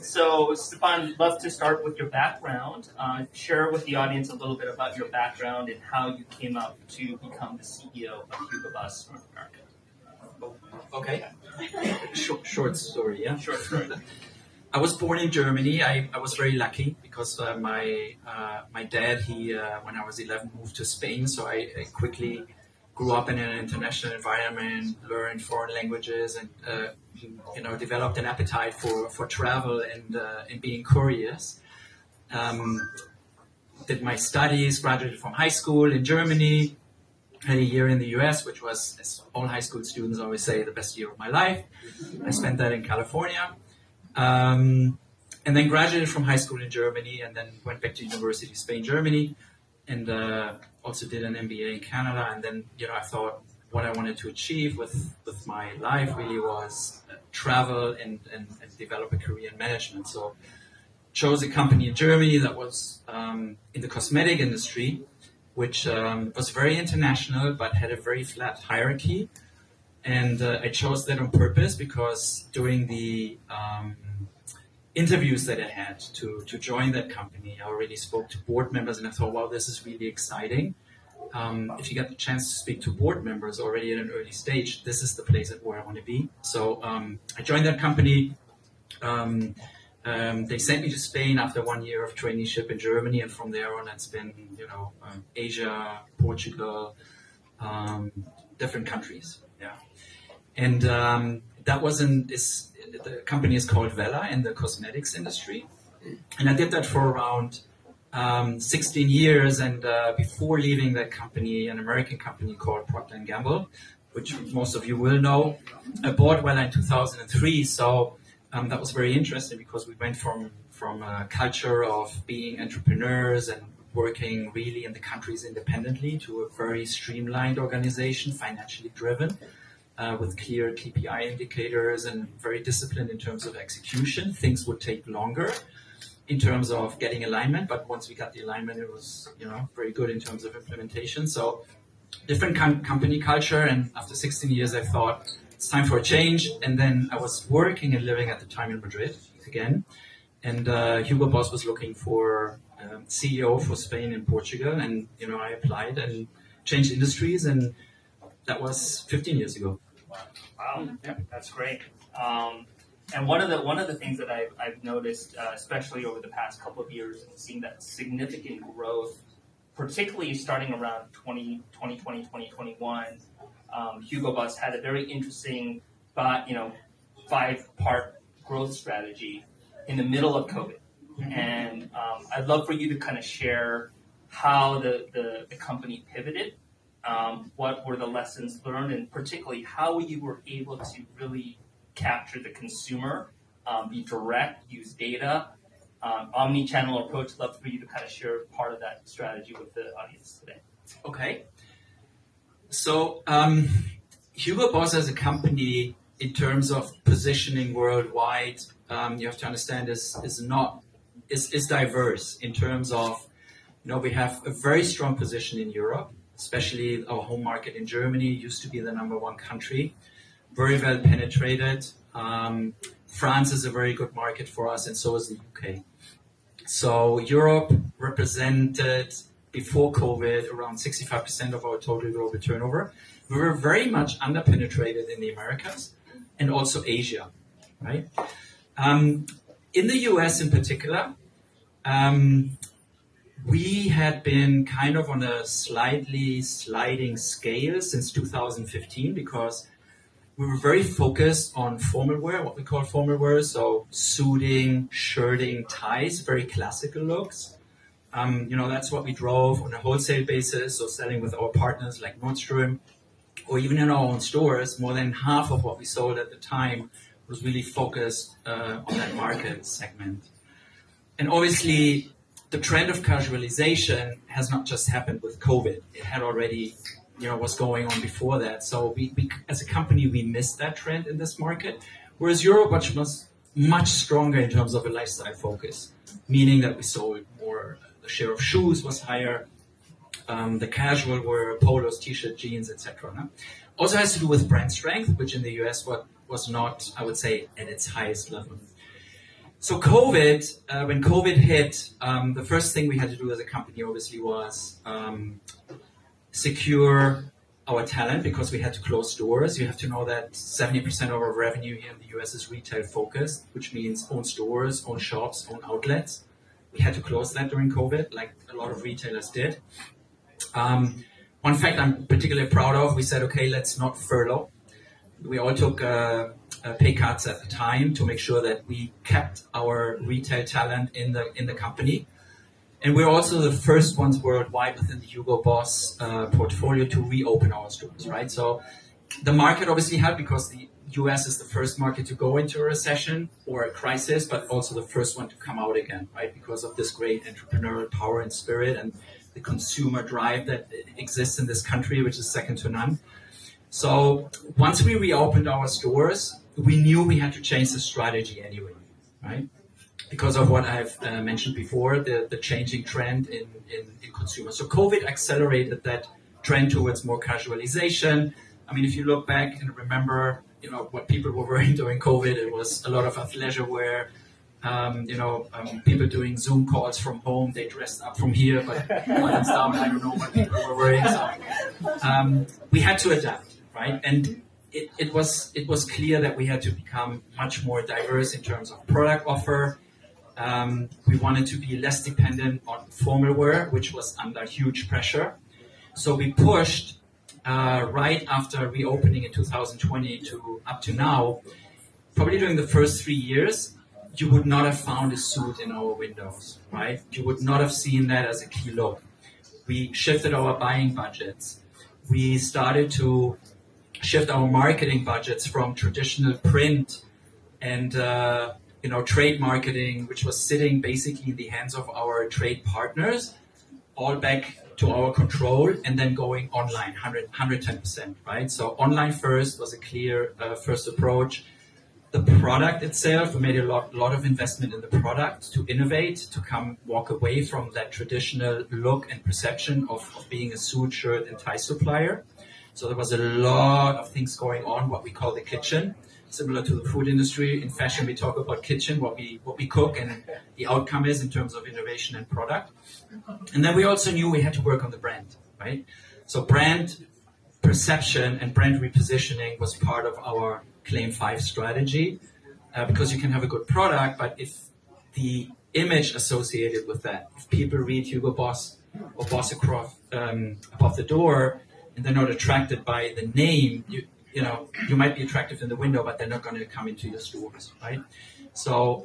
So, Stephan, I'd love to start with your background. Share with the audience a little bit about your background and how you came up to become the CEO of Hugo Boss North America. Okay. Short story, yeah? Short story. I was born in Germany. I was very lucky because my dad, when I was 11, moved to Spain. So I quickly grew up in an international environment, learned foreign languages, and developed an appetite for travel and being curious. Did my studies, graduated from high school in Germany, had a year in the US, which was, as all high school students always say, the best year of my life. I spent that in California. And then graduated from high school in Germany, and then went back to University of Spain, Germany, and also did an MBA in Canada. And then, I thought what I wanted to achieve with my life really was travel and develop a career in management. So chose a company in Germany that was in the cosmetic industry, which was very international, but had a very flat hierarchy. And I chose that on purpose because during the interviews that I had to join that company, I already spoke to board members, and I thought, wow, this is really exciting. If you get the chance to speak to board members already at an early stage, this is the place where I want to be. So I joined that company. They sent me to Spain after 1 year of traineeship in Germany, and from there on, it's been Asia, Portugal, different countries. Yeah, and the company is called Vela in the cosmetics industry, and I did that for around 16 years. And before leaving that company, an American company called Procter & Gamble, which most of you will know, I bought Vela in 2003. So that was very interesting because we went from a culture of being entrepreneurs and working really in the countries independently to a very streamlined organization, financially driven, with clear KPI indicators and very disciplined in terms of execution. Things would take longer in terms of getting alignment, but once we got the alignment, it was very good in terms of implementation. So different company culture, and after 16 years, I thought it's time for a change. And then I was working and living at the time in Madrid again, and Hugo Boss was looking for CEO for Spain and Portugal, and I applied and changed industries, and that was 15 years ago. Wow, yeah, that's great. And one of the things that I've noticed, especially over the past couple of years, and seeing that significant growth, particularly starting around 2020, 2021, Hugo Boss had a very interesting, 5-part growth strategy in the middle of COVID. And I'd love for you to kind of share how the company pivoted. What were the lessons learned, and particularly how you were able to really capture the consumer, be direct, use data, omni-channel approach. Love for you to kind of share part of that strategy with the audience today. Okay. So Hugo Boss as a company, in terms of positioning worldwide, you have to understand is diverse in terms of, we have a very strong position in Europe, especially our home market in Germany used to be the number one country, very well penetrated. France is a very good market for us, and so is the UK. So Europe represented, before COVID, around 65% of our total global turnover. We were very much under-penetrated in the Americas and also Asia, right? In the US in particular, we had been kind of on a slightly sliding scale since 2015 because we were very focused on formal wear, what we call formal wear, so suiting, shirting, ties, very classical looks. That's what we drove on a wholesale basis, so selling with our partners like Nordstrom, or even in our own stores. More than half of what we sold at the time was really focused on that market segment. And obviously, the trend of casualization has not just happened with COVID. It had already, was going on before that. So we as a company, we missed that trend in this market. Whereas Europe was much stronger in terms of a lifestyle focus, meaning that we sold more, the share of shoes was higher, the casual were polos, t-shirt, jeans, etc. No? Also has to do with brand strength, which in the US was not, I would say, at its highest level. So COVID, when COVID hit, the first thing we had to do as a company obviously was secure our talent, because we had to close stores. You have to know that 70% of our revenue here in the US is retail focused, which means own stores, own shops, own outlets. We had to close that during COVID, like a lot of retailers did. One fact I'm particularly proud of, we said, okay, let's not furlough. We all took pay cuts at the time to make sure that we kept our retail talent in the company. And we're also the first ones worldwide within the Hugo Boss portfolio to reopen our stores, right? So the market obviously helped, because the US is the first market to go into a recession or a crisis, but also the first one to come out again, right? Because of this great entrepreneurial power and spirit and the consumer drive that exists in this country, which is second to none. So once we reopened our stores, we knew we had to change the strategy anyway, right? Because of what I've mentioned before, the changing trend in consumers. So COVID accelerated that trend towards more casualization. I mean, if you look back and remember, what people were wearing during COVID, it was a lot of athleisure wear. People doing Zoom calls from home. They dressed up from here, but bottoms down. I don't know what people were wearing. So we had to adapt, right? And it was clear that we had to become much more diverse in terms of product offer. We wanted to be less dependent on formal wear, which was under huge pressure. So we pushed right after reopening in 2020 to up to now. Probably during the first 3 years, you would not have found a suit in our windows, right? You would not have seen that as a key look. We shifted our buying budgets. We started to shift our marketing budgets from traditional print and trade marketing, which was sitting basically in the hands of our trade partners, all back to our control, and then going online, 110%, right? So online first was a clear first approach. The product itself, we made a lot of investment in the product to innovate, to walk away from that traditional look and perception of being a suit, shirt, and tie supplier. So there was a lot of things going on, what we call the kitchen. Similar to the food industry, in fashion we talk about kitchen, what we cook, and the outcome is in terms of innovation and product. And then we also knew we had to work on the brand, right? So brand perception and brand repositioning was part of our Claim 5 strategy, because you can have a good product, but if the image associated with that, if people read Hugo Boss or Boss across above the door and they're not attracted by the name, you might be attractive in the window, but they're not going to come into your stores, right? So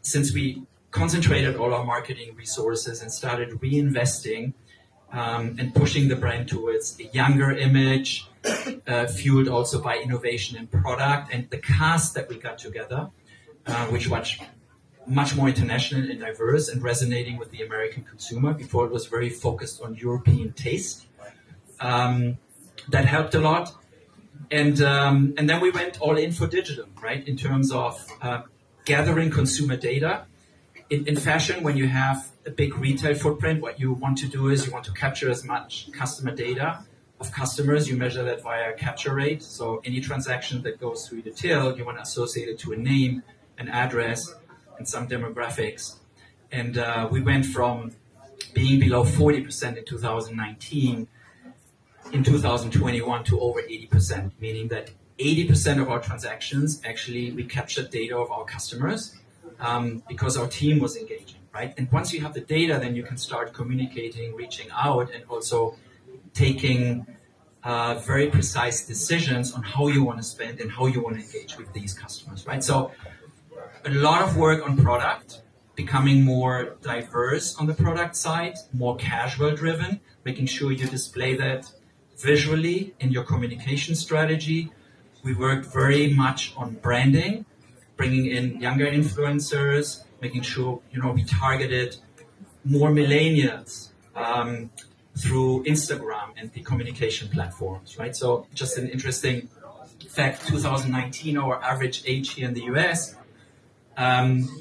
since we concentrated all our marketing resources and started reinvesting and pushing the brand towards a younger image, fueled also by innovation and product, and the cast that we got together, which was much more international and diverse and resonating with the American consumer. Before it was very focused on European taste. That helped a lot. And then we went all in for digital, right? In terms of gathering consumer data. In fashion, when you have a big retail footprint, what you want to do is you want to capture as much customer data of customers. You measure that via capture rate. So any transaction that goes through the till, you want to associate it to a name, an address, and some demographics. And we went from being below 40% in 2019 in 2021 to over 80%, meaning that 80% of our transactions, actually, we captured data of our customers because our team was engaging, right? And once you have the data, then you can start communicating, reaching out, and also taking very precise decisions on how you want to spend and how you want to engage with these customers, right? So a lot of work on product, becoming more diverse on the product side, more casual driven, making sure you display that visually in your communication strategy. We worked very much on branding, bringing in younger influencers, making sure, we targeted more millennials through Instagram and the communication platforms, right? So just an interesting fact, 2019, our average age here in the US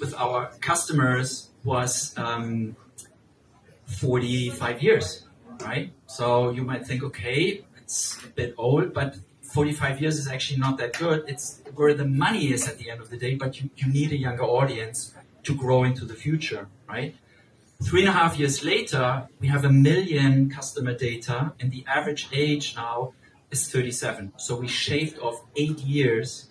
with our customers was 45 years, right? So you might think, okay, it's a bit old, but 45 years is actually not that good. It's where the money is at the end of the day, but you need a younger audience to grow into the future, right? 3.5 years later, we have 1 million customer data, and the average age now is 37. So we shaved off 8 years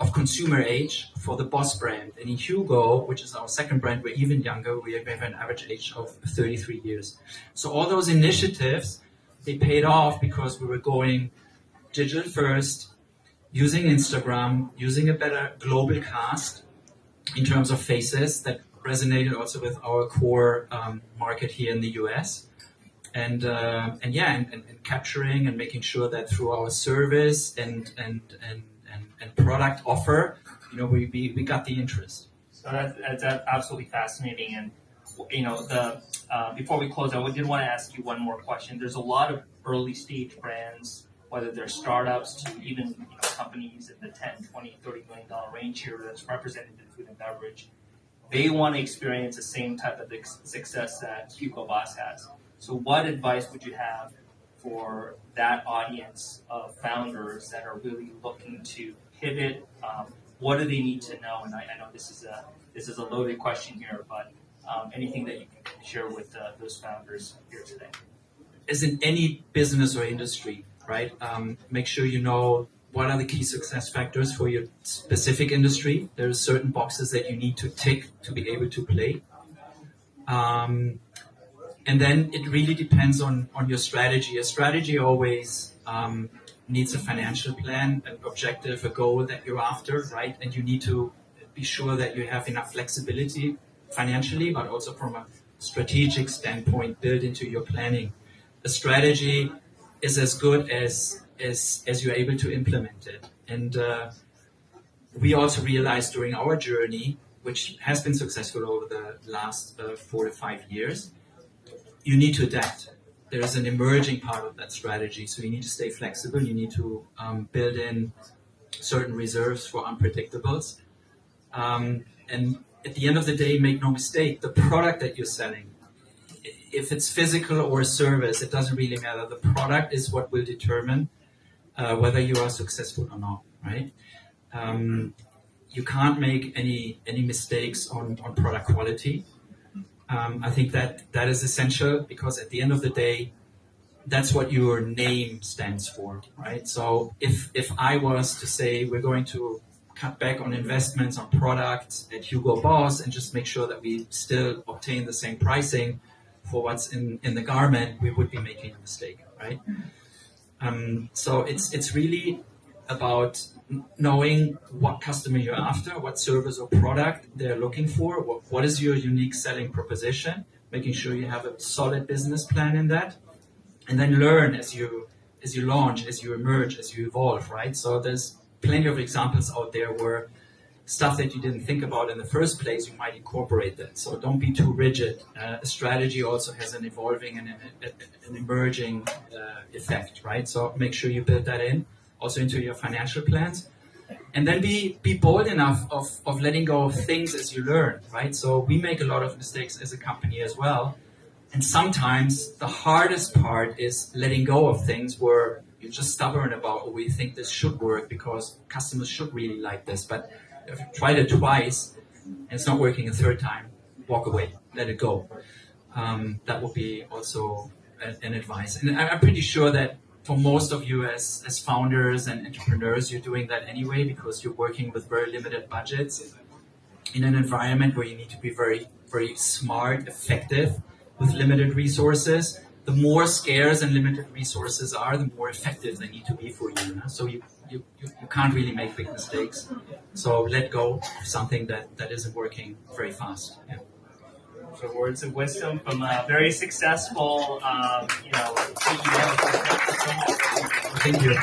of consumer age for the Boss brand. And in Hugo, which is our second brand, we're even younger. We have an average age of 33 years. So all those initiatives, they paid off because we were going digital first, using Instagram, using a better global cast in terms of faces that resonated also with our core market here in the US. And capturing and making sure that through our service and product offer, we got the interest. So that's absolutely fascinating. And before we close, I did want to ask you one more question. There's a lot of early stage brands, whether they're startups to even companies in the 10, 20, $30 million range here that's represented in food and beverage. They want to experience the same type of success that Hugo Boss has. So what advice would you have for that audience of founders that are really looking to pivot? What do they need to know? And I know this is a loaded question here, but anything that you can share with those founders here today? As in any business or industry, right? Make sure you know what are the key success factors for your specific industry. There are certain boxes that you need to tick to be able to play. And then it really depends on your strategy. A strategy always needs a financial plan, an objective, a goal that you're after, right? And you need to be sure that you have enough flexibility financially, but also from a strategic standpoint built into your planning. A strategy is as good as you're able to implement it. And we also realized during our journey, which has been successful over the last 4 to 5 years, you need to adapt. There is an emerging part of that strategy, so you need to stay flexible. You need to build in certain reserves for unpredictables. And at the end of the day, make no mistake, the product that you're selling, if it's physical or a service, it doesn't really matter. The product is what will determine whether you are successful or not, right? You can't make any mistakes on product quality. I think that is essential because at the end of the day, that's what your name stands for, right? So if I was to say we're going to cut back on investments on products at Hugo Boss and just make sure that we still obtain the same pricing for what's in the garment, we would be making a mistake, right? So it's really about knowing what customer you're after, what service or product they're looking for, what is your unique selling proposition, making sure you have a solid business plan in that, and then learn as you launch, as you emerge, as you evolve, right? So there's plenty of examples out there where stuff that you didn't think about in the first place, you might incorporate that. So don't be too rigid. A strategy also has an evolving and an emerging effect, right? So make sure you build that in also into your financial plans. And then be bold enough of letting go of things as you learn, right? So we make a lot of mistakes as a company as well. And sometimes the hardest part is letting go of things where you're just stubborn about, or we think this should work because customers should really like this. But if you tried it twice and it's not working a third time, walk away, let it go. That would be also an advice. And I'm pretty sure that for most of you as founders and entrepreneurs, you're doing that anyway because you're working with very limited budgets in an environment where you need to be very, very smart, effective with limited resources. The more scarce and limited resources are, the more effective they need to be for you. So you can't really make big mistakes. So let go of something that isn't working very fast. Yeah. So words of wisdom from a very successful, CEO. Thank you.